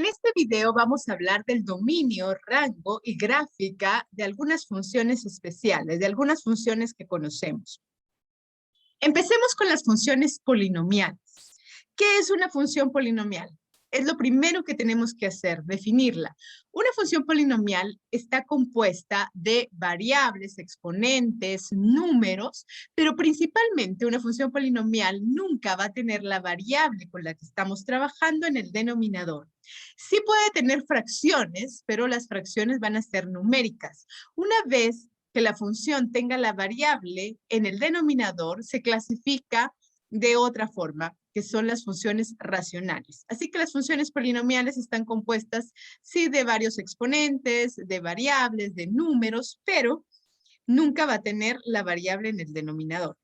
En este video vamos a hablar del dominio, rango y gráfica de algunas funciones especiales, de algunas funciones que conocemos. Empecemos con las funciones polinomiales. ¿Qué es una función polinomial? Es lo primero que tenemos que hacer, definirla. Una función polinomial está compuesta de variables, exponentes, números, pero principalmente una función polinomial nunca va a tener la variable con la que estamos trabajando en el denominador. Sí puede tener fracciones, pero las fracciones van a ser numéricas. Una vez que la función tenga la variable en el denominador, se clasifica de otra forma, que son las funciones racionales. Así que las funciones polinomiales están compuestas, sí, de varios exponentes, de variables, de números, pero nunca va a tener la variable en el denominador.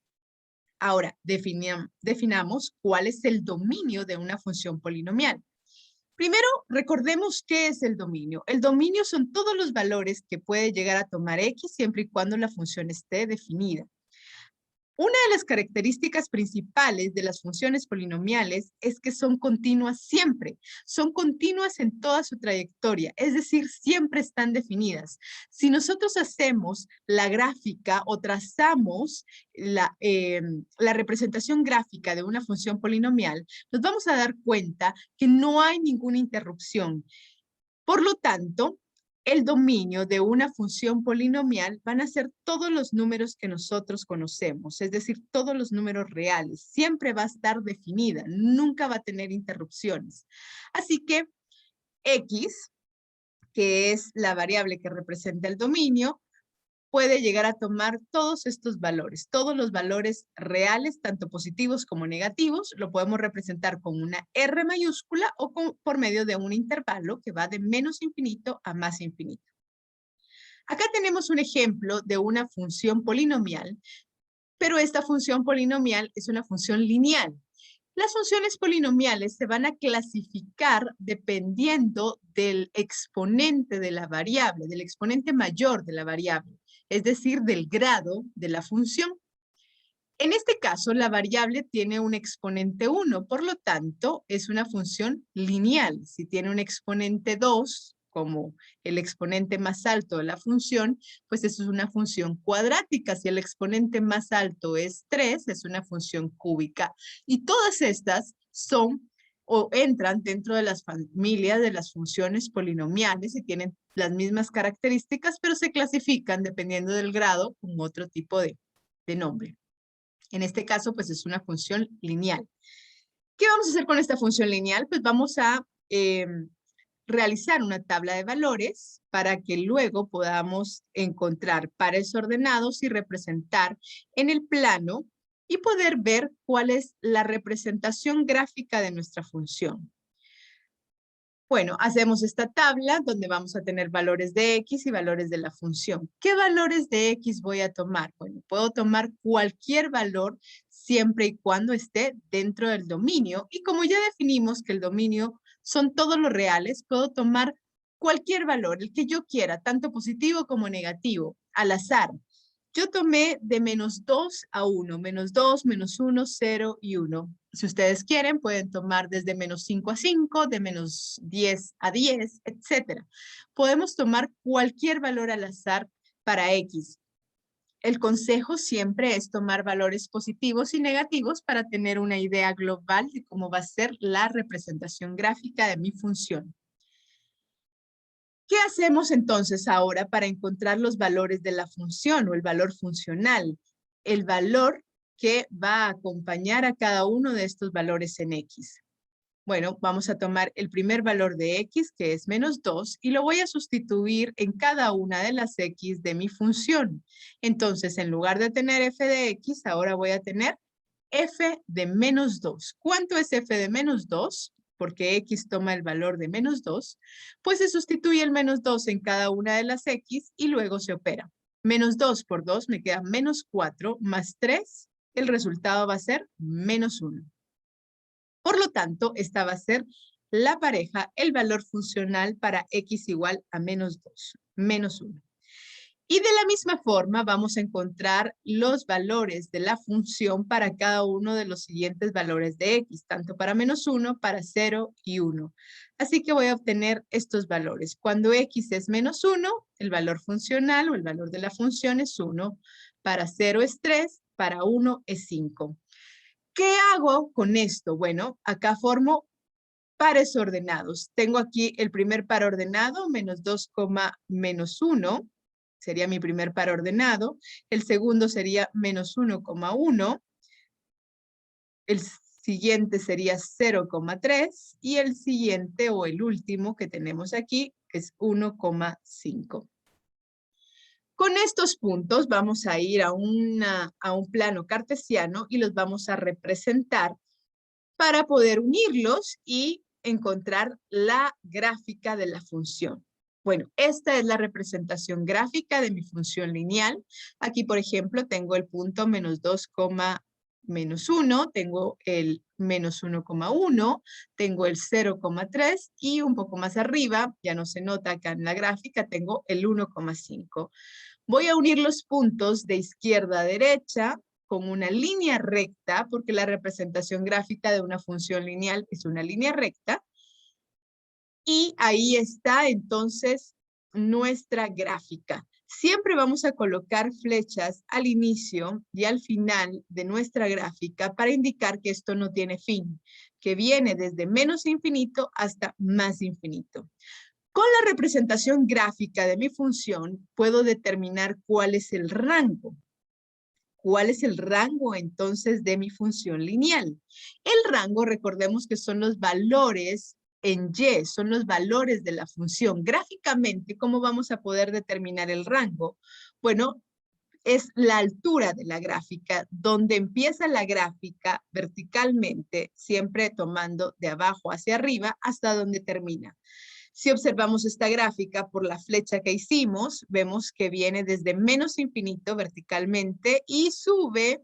Ahora, definamos cuál es el dominio de una función polinomial. Primero, recordemos qué es el dominio. El dominio son todos los valores que puede llegar a tomar X siempre y cuando la función esté definida. Una de las características principales de las funciones polinomiales es que son continuas siempre, son continuas en toda su trayectoria, es decir, siempre están definidas. Si nosotros hacemos la gráfica o trazamos la representación gráfica de una función polinomial, nos vamos a dar cuenta que no hay ninguna interrupción. Por lo tanto, el dominio de una función polinomial van a ser todos los números que nosotros conocemos, es decir, todos los números reales. Siempre va a estar definida, nunca va a tener interrupciones. Así que X, que es la variable que representa el dominio, puede llegar a tomar todos estos valores, todos los valores reales, tanto positivos como negativos, lo podemos representar con una R mayúscula o por medio de un intervalo que va de menos infinito a más infinito. Acá tenemos un ejemplo de una función polinomial, pero esta función polinomial es una función lineal. Las funciones polinomiales se van a clasificar dependiendo del exponente de la variable, del exponente mayor de la variable, es decir, del grado de la función. En este caso, la variable tiene un exponente 1, por lo tanto, es una función lineal. Si tiene un exponente 2, como el exponente más alto de la función, pues eso es una función cuadrática. Si el exponente más alto es 3, es una función cúbica. Y todas estas son o entran dentro de las familias de las funciones polinomiales y tienen las mismas características, pero se clasifican dependiendo del grado con otro tipo de nombre. En este caso, pues es una función lineal. ¿Qué vamos a hacer con esta función lineal? Pues vamos a realizar una tabla de valores para que luego podamos encontrar pares ordenados y representar en el plano y poder ver cuál es la representación gráfica de nuestra función. Bueno, hacemos esta tabla donde vamos a tener valores de X y valores de la función. ¿Qué valores de X voy a tomar? Bueno, puedo tomar cualquier valor siempre y cuando esté dentro del dominio. Y como ya definimos que el dominio son todos los reales, puedo tomar cualquier valor, el que yo quiera, tanto positivo como negativo, al azar. Yo tomé de -2 a 1, -2, -1, 0 y 1. Si ustedes quieren, pueden tomar desde -5 a 5, de -10 a 10, etc. Podemos tomar cualquier valor al azar para X. El consejo siempre es tomar valores positivos y negativos para tener una idea global de cómo va a ser la representación gráfica de mi función. ¿Qué hacemos entonces ahora para encontrar los valores de la función o el valor funcional? El valor que va a acompañar a cada uno de estos valores en X. Bueno, vamos a tomar el primer valor de X, que es -2, y lo voy a sustituir en cada una de las X de mi función. Entonces, en lugar de tener f de X, ahora voy a tener f de -2. ¿Cuánto es f de -2? Porque X toma el valor de -2, pues se sustituye el -2 en cada una de las X y luego se opera. -2 por 2 me queda -4 más 3. El resultado va a ser -1. Por lo tanto, esta va a ser la pareja, el valor funcional para X igual a -2, -1. Y de la misma forma vamos a encontrar los valores de la función para cada uno de los siguientes valores de x, tanto para -1, para 0 y 1. Así que voy a obtener estos valores. Cuando x es -1, el valor funcional o el valor de la función es 1. Para 0 es 3, para 1 es 5. ¿Qué hago con esto? Bueno, acá formo pares ordenados. Tengo aquí el primer par ordenado, -2, -1. Sería mi primer par ordenado. El segundo sería -1,1. El siguiente sería 0,3. Y el siguiente o el último que tenemos aquí es 1,5. Con estos puntos vamos a ir a un plano cartesiano y los vamos a representar para poder unirlos y encontrar la gráfica de la función. Bueno, esta es la representación gráfica de mi función lineal. Aquí, por ejemplo, tengo el punto -2, -1, tengo el -1,1, tengo el 0,3 y un poco más arriba, ya no se nota acá en la gráfica, tengo el 1,5. Voy a unir los puntos de izquierda a derecha con una línea recta, porque la representación gráfica de una función lineal es una línea recta. Y ahí está entonces nuestra gráfica. Siempre vamos a colocar flechas al inicio y al final de nuestra gráfica para indicar que esto no tiene fin, que viene desde menos infinito hasta más infinito. Con la representación gráfica de mi función, puedo determinar cuál es el rango. ¿Cuál es el rango entonces de mi función lineal? El rango, recordemos que son los valores en Y, son los valores de la función. Gráficamente, ¿cómo vamos a poder determinar el rango? Bueno, es la altura de la gráfica, donde empieza la gráfica verticalmente, siempre tomando de abajo hacia arriba hasta donde termina. Si observamos esta gráfica por la flecha que hicimos, vemos que viene desde menos infinito verticalmente y sube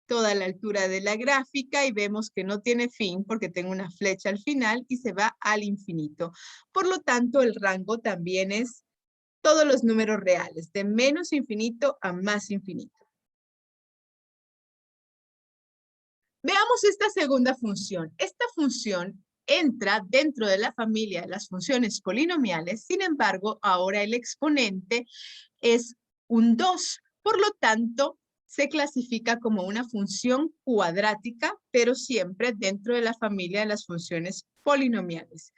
toda la altura de la gráfica y vemos que no tiene fin porque tengo una flecha al final y se va al infinito. Por lo tanto, el rango también es todos los números reales, de menos infinito a más infinito. Veamos esta segunda función. Esta función entra dentro de la familia de las funciones polinomiales, sin embargo, ahora el exponente es un 2. Por lo tanto, se clasifica como una función cuadrática, pero siempre dentro de la familia de las funciones polinomiales.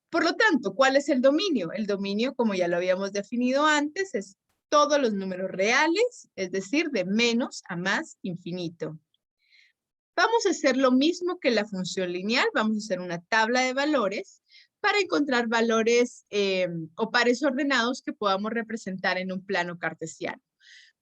Por lo tanto, ¿cuál es el dominio? El dominio, como ya lo habíamos definido antes, es todos los números reales, es decir, de menos a más infinito. Vamos a hacer lo mismo que la función lineal. Vamos a hacer una tabla de valores para encontrar valores o pares ordenados que podamos representar en un plano cartesiano.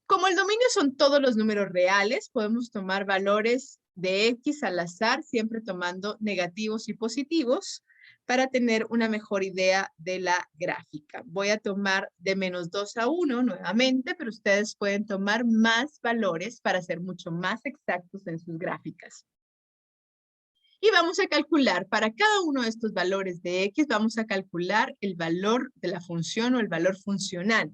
Como el dominio son todos los números reales, podemos tomar valores de X al azar, siempre tomando negativos y positivos para tener una mejor idea de la gráfica. Voy a tomar de -2 a 1 nuevamente, pero ustedes pueden tomar más valores para ser mucho más exactos en sus gráficas. Y vamos a calcular, para cada uno de estos valores de X, vamos a calcular el valor de la función o el valor funcional.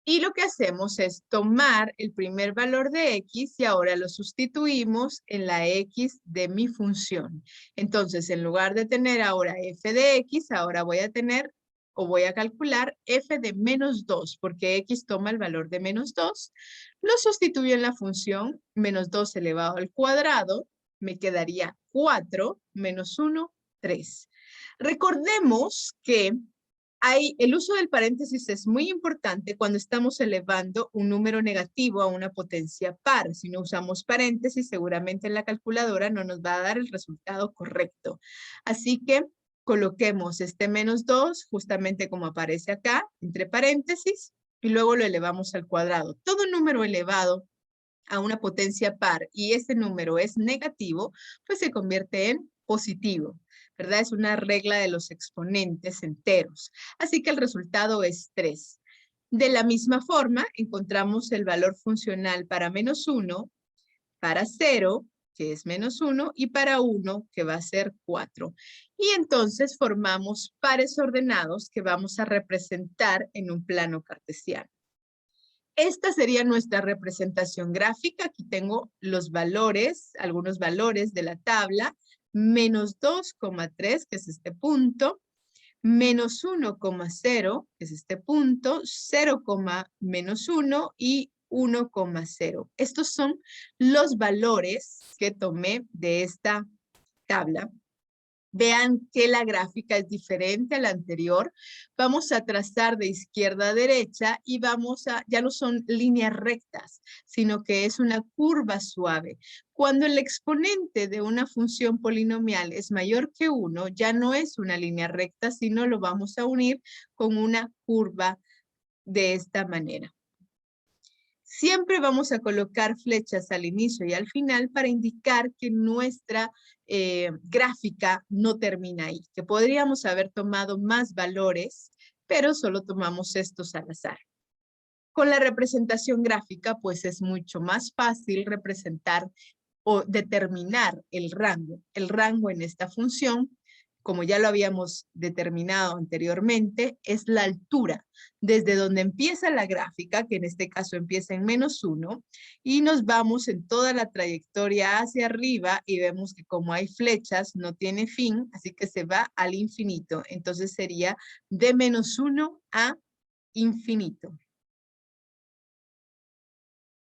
Y lo que hacemos es tomar el primer valor de X y ahora lo sustituimos en la X de mi función. Entonces, en lugar de tener ahora f de X, ahora voy a tener o voy a calcular f de -2, porque X toma el valor de -2. Lo sustituyo en la función -2 elevado al cuadrado. Me quedaría 4 menos 1, 3. Recordemos que el uso del paréntesis es muy importante cuando estamos elevando un número negativo a una potencia par. Si no usamos paréntesis, seguramente en la calculadora no nos va a dar el resultado correcto. Así que coloquemos este -2 justamente como aparece acá, entre paréntesis, y luego lo elevamos al cuadrado. Todo número elevado a una potencia par y ese número es negativo, pues se convierte en positivo, ¿verdad? Es una regla de los exponentes enteros. Así que el resultado es 3. De la misma forma, encontramos el valor funcional para -1, para 0 que es -1, y para 1, que va a ser 4. Y entonces formamos pares ordenados que vamos a representar en un plano cartesiano. Esta sería nuestra representación gráfica. Aquí tengo los valores, algunos valores de la tabla. -2,3, que es este punto. -1,0, que es este punto. 0, -1 y 1,0. Estos son los valores que tomé de esta tabla. Vean que la gráfica es diferente a la anterior. Vamos a trazar de izquierda a derecha y ya no son líneas rectas, sino que es una curva suave. Cuando el exponente de una función polinomial es mayor que 1, ya no es una línea recta, sino lo vamos a unir con una curva de esta manera. Siempre vamos a colocar flechas al inicio y al final para indicar que nuestra gráfica no termina ahí, que podríamos haber tomado más valores, pero solo tomamos estos al azar. Con la representación gráfica, pues es mucho más fácil representar o determinar el rango. El rango en esta función, como ya lo habíamos determinado anteriormente, es la altura, desde donde empieza la gráfica, que en este caso empieza en -1, y nos vamos en toda la trayectoria hacia arriba y vemos que como hay flechas, no tiene fin, así que se va al infinito. Entonces sería de -1 a infinito.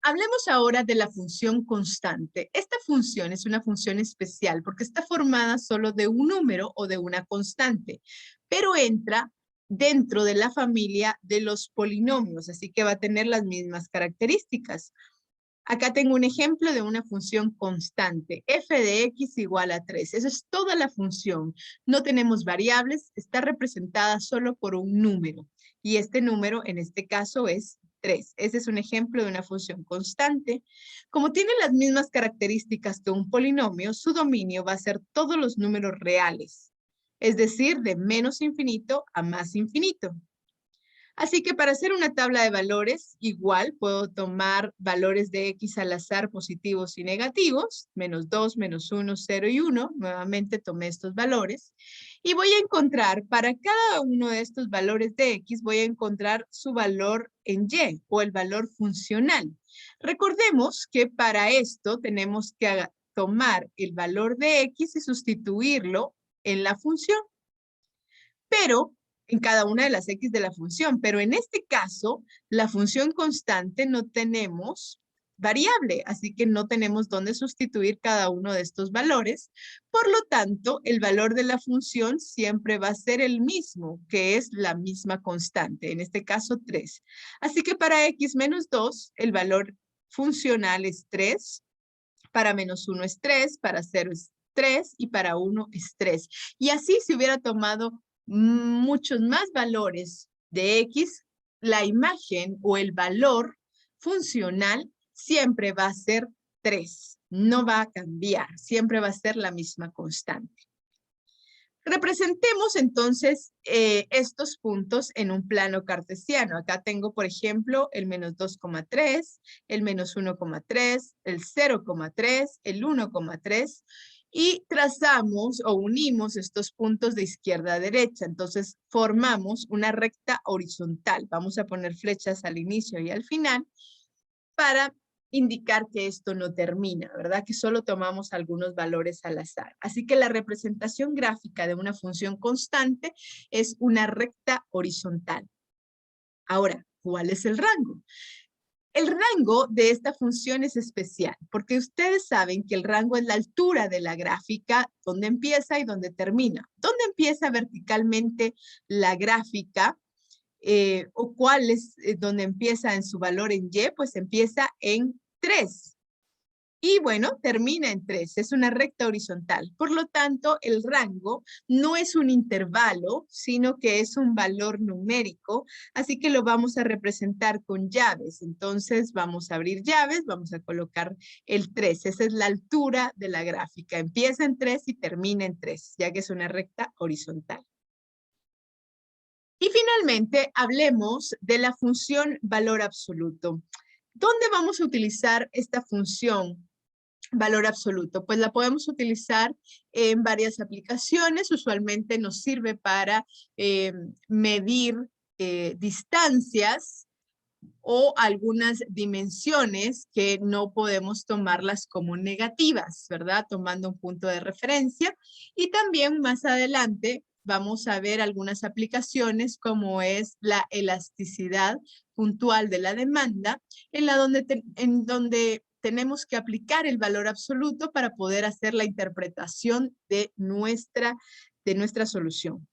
Hablemos ahora de la función constante. Esta función es una función especial porque está formada solo de un número o de una constante, pero entra dentro de la familia de los polinomios, así que va a tener las mismas características. Acá tengo un ejemplo de una función constante, f de x igual a 3. Eso es toda la función. No tenemos variables, está representada solo por un número. Y este número, en este caso, es 3. Ese es un ejemplo de una función constante. Como tiene las mismas características que un polinomio, su dominio va a ser todos los números reales. Es decir, de menos infinito a más infinito. Así que para hacer una tabla de valores, igual puedo tomar valores de x al azar positivos y negativos, -2, -1, 0 y 1. Nuevamente tomé estos valores. Y voy a encontrar, para cada uno de estos valores de x, voy a encontrar su valor en y, o el valor funcional. Recordemos que para esto tenemos que tomar el valor de x y sustituirlo en la función. Pero en cada una de las x de la función. Pero en este caso, la función constante no tenemos variable, así que no tenemos dónde sustituir cada uno de estos valores. Por lo tanto, el valor de la función siempre va a ser el mismo, que es la misma constante, en este caso 3. Así que para x menos 2, el valor funcional es 3, para -1 es 3, para 0 es 3 y para 1 es 3. Y así si hubiera tomado muchos más valores de x, la imagen o el valor funcional siempre va a ser 3. No va a cambiar, siempre va a ser la misma constante. Representemos entonces estos puntos en un plano cartesiano. Acá tengo, por ejemplo, el -2,3, el -1,3, el 0,3, el 1,3 y trazamos o unimos estos puntos de izquierda a derecha. Entonces formamos una recta horizontal. Vamos a poner flechas al inicio y al final para indicar que esto no termina, ¿verdad? Que solo tomamos algunos valores al azar. Así que la representación gráfica de una función constante es una recta horizontal. Ahora, ¿cuál es el rango? El rango de esta función es especial, porque ustedes saben que el rango es la altura de la gráfica, donde empieza y donde termina. ¿Dónde empieza verticalmente la gráfica? ¿O cuál es donde empieza en su valor en y? Pues empieza en 3. Y bueno, termina en 3. Es una recta horizontal. Por lo tanto, el rango no es un intervalo, sino que es un valor numérico. Así que lo vamos a representar con llaves. Entonces, vamos a abrir llaves, vamos a colocar el 3. Esa es la altura de la gráfica. Empieza en 3 y termina en 3, ya que es una recta horizontal. Y finalmente, hablemos de la función valor absoluto. ¿Dónde vamos a utilizar esta función valor absoluto? Pues la podemos utilizar en varias aplicaciones. Usualmente nos sirve para medir distancias o algunas dimensiones que no podemos tomarlas como negativas, ¿verdad? Tomando un punto de referencia. Y también más adelante vamos a ver algunas aplicaciones como es la elasticidad puntual de la demanda, en donde tenemos que aplicar el valor absoluto para poder hacer la interpretación de nuestra solución.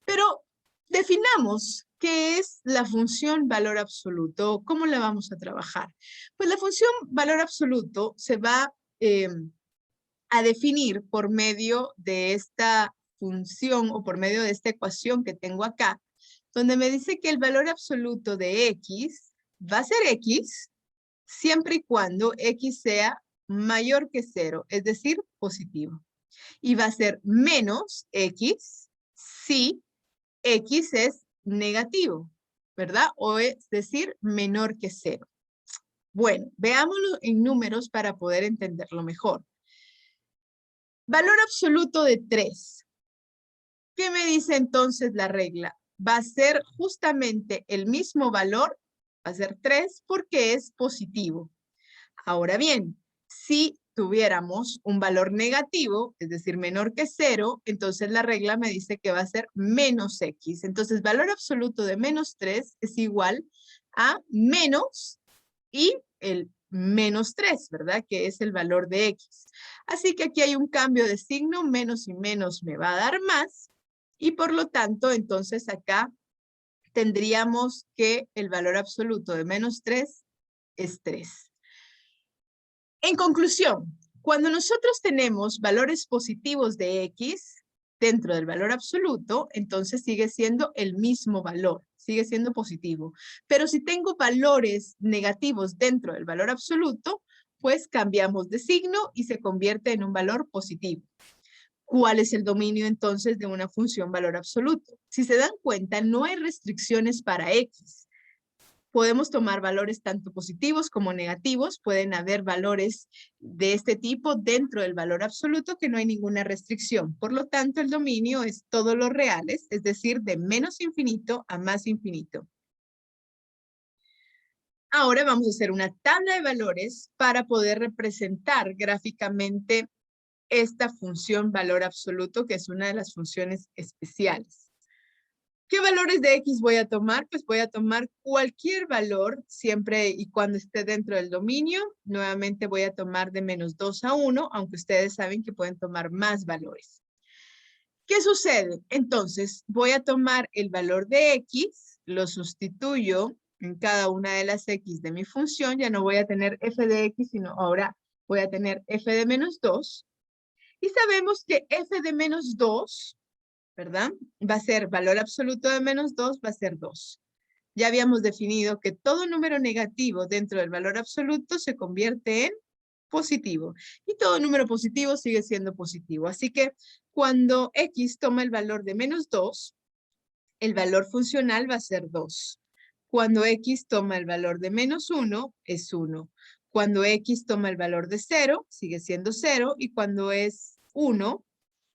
Pero definamos qué es la función valor absoluto, cómo la vamos a trabajar. Pues la función valor absoluto se va a definir por medio de esta función o por medio de esta ecuación que tengo acá, donde me dice que el valor absoluto de X va a ser X siempre y cuando X sea mayor que 0, es decir, positivo. Y va a ser menos X si X es negativo, ¿verdad? O es decir, menor que 0. Bueno, veámoslo en números para poder entenderlo mejor. Valor absoluto de 3. ¿Qué me dice entonces la regla? Va a ser justamente el mismo valor, va a ser 3 porque es positivo. Ahora bien, si tuviéramos un valor negativo, es decir, menor que 0, entonces la regla me dice que va a ser menos X. Entonces, valor absoluto de menos 3 es igual a menos y el menos 3, ¿verdad? Que es el valor de X. Así que aquí hay un cambio de signo, menos y menos me va a dar más. Y por lo tanto, entonces acá tendríamos que el valor absoluto de menos 3 es 3. En conclusión, cuando nosotros tenemos valores positivos de X dentro del valor absoluto, entonces sigue siendo el mismo valor, sigue siendo positivo. Pero si tengo valores negativos dentro del valor absoluto, pues cambiamos de signo y se convierte en un valor positivo. ¿Cuál es el dominio entonces de una función valor absoluto? Si se dan cuenta, no hay restricciones para X. Podemos tomar valores tanto positivos como negativos. Pueden haber valores de este tipo dentro del valor absoluto que no hay ninguna restricción. Por lo tanto, el dominio es todos los reales, es decir, de menos infinito a más infinito. Ahora vamos a hacer una tabla de valores para poder representar gráficamente esta función valor absoluto, que es una de las funciones especiales. ¿Qué valores de X voy a tomar? Pues voy a tomar cualquier valor siempre y cuando esté dentro del dominio. Nuevamente voy a tomar de menos 2 a 1, aunque ustedes saben que pueden tomar más valores. ¿Qué sucede? Entonces voy a tomar el valor de X, lo sustituyo en cada una de las X de mi función. Ya no voy a tener f de X, sino ahora voy a tener f de menos 2. Y sabemos que f de menos 2... ¿verdad? Va a ser valor absoluto de menos 2, va a ser 2. Ya habíamos definido que todo número negativo dentro del valor absoluto se convierte en positivo. Y todo número positivo sigue siendo positivo. Así que cuando X toma el valor de menos 2, el valor funcional va a ser 2. Cuando X toma el valor de menos 1, es 1. Cuando X toma el valor de 0, sigue siendo 0. Y cuando es 1,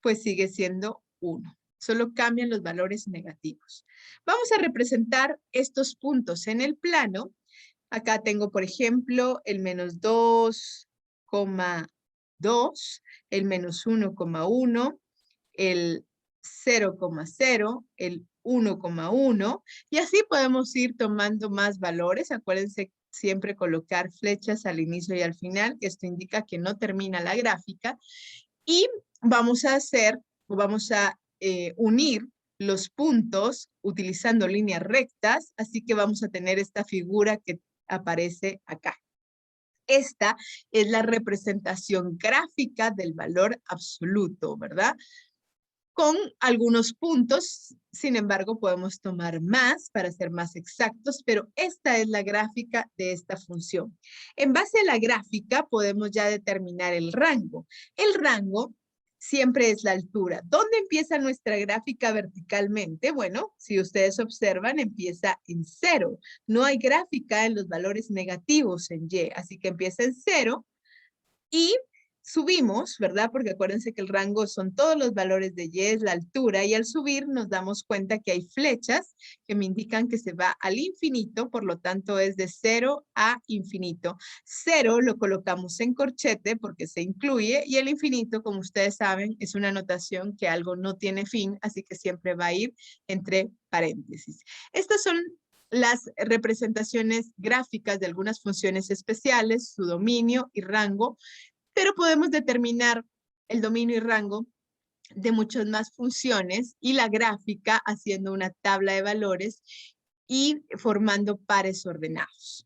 pues sigue siendo 1. Solo cambian los valores negativos. Vamos a representar estos puntos en el plano. Acá tengo, por ejemplo, el menos 2,2, el menos 1,1, el 0,0, el 1,1, y así podemos ir tomando más valores. Acuérdense siempre colocar flechas al inicio y al final, que esto indica que no termina la gráfica. Y vamos a unir los puntos utilizando líneas rectas, así que vamos a tener esta figura que aparece acá. Esta es la representación gráfica del valor absoluto, ¿verdad? Con algunos puntos, sin embargo, podemos tomar más para ser más exactos, pero esta es la gráfica de esta función. En base a la gráfica podemos ya determinar el rango. El rango siempre es la altura. ¿Dónde empieza nuestra gráfica verticalmente? Bueno, si ustedes observan, empieza en 0. No hay gráfica en los valores negativos en Y, así que empieza en 0. Y subimos, ¿verdad? Porque acuérdense que el rango son todos los valores de y, es la altura, y al subir nos damos cuenta que hay flechas que me indican que se va al infinito, por lo tanto es de 0 a infinito. 0 lo colocamos en corchete porque se incluye, y el infinito, como ustedes saben, es una notación que algo no tiene fin, así que siempre va a ir entre paréntesis. Estas son las representaciones gráficas de algunas funciones especiales, su dominio y rango, pero podemos determinar el dominio y rango de muchas más funciones y la gráfica haciendo una tabla de valores y formando pares ordenados.